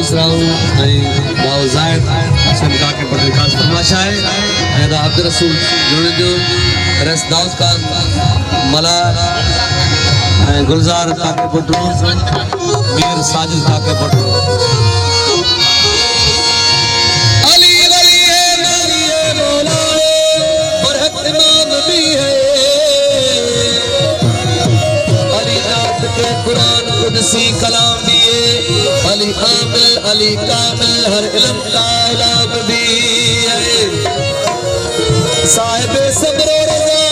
असराऊं बाउ ज़ाहिद शमका के पटल खास फरमाशा है अदा अब्दुल रसूल जोड़े जो रस दाऊद का मला गुलजार का के पटल मीर साजिद का के पटल अली वली है नबी है मौला और हक इमाम भी है अली नात के कुरान कुदसी कलाम भी है अली आमिल अली कामिल हर इल्म का इलाम भी है साहिब सब्र रज़ा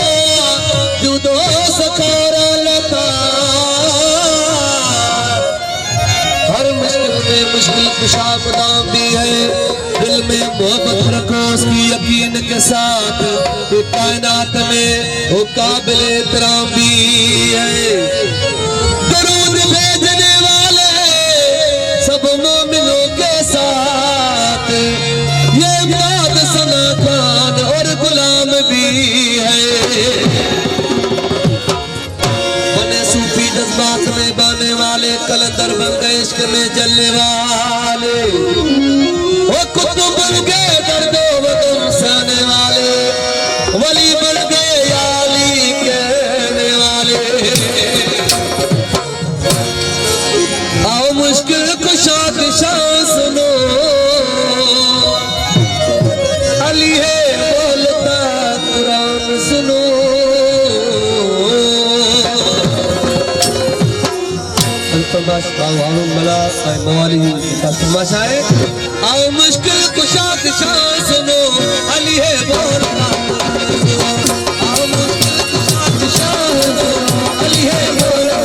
जुदो सखारा लता हर मुश्किल में मुश्किल कुशा मुदाम भी है दिल में मोहब्बत रखो उसकी यकीन के साथ कि कायनात में वो काबिल एहतराम भी है दरूद भेजने वाले सब मोमिनों के साथ ये बात सना खान और गुलाम भी है बने सूफी जज्बात में बाने वाले कलंदर बन गए इश्क में जलने वाले वो कुतुब बन गए दर्दो वतन सहने वाले वली बन गए याली कहने वाले आओ मुश्किल कुशा दिशा सुनो अली है बोलता कुरान सुनो आओ मुश्किल कुशा दिशा सुनो अली है बोलता आओ मुश्किल कुशा दिशा सुनो अली है बोलता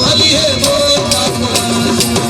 Ali है वो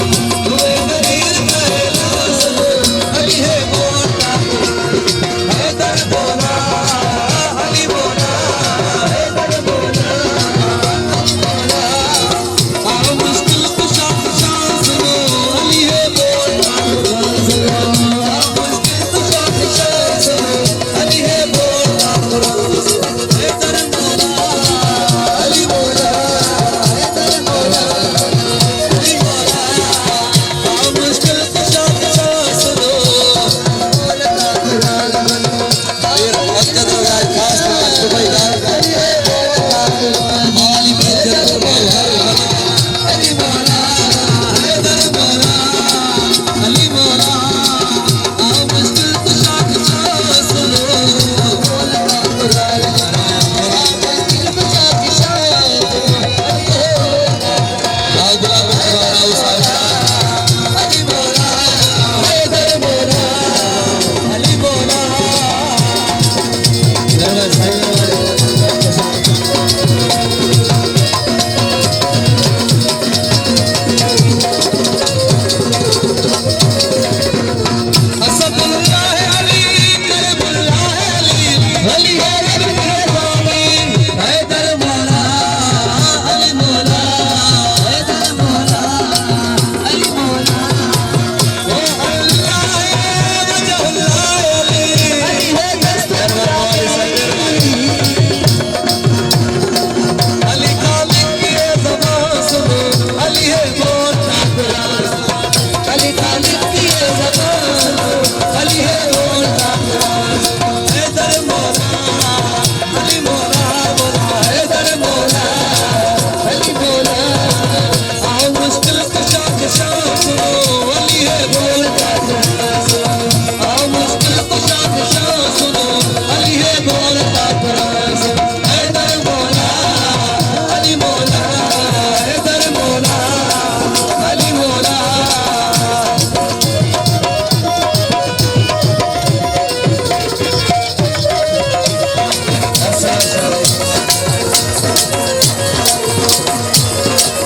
है।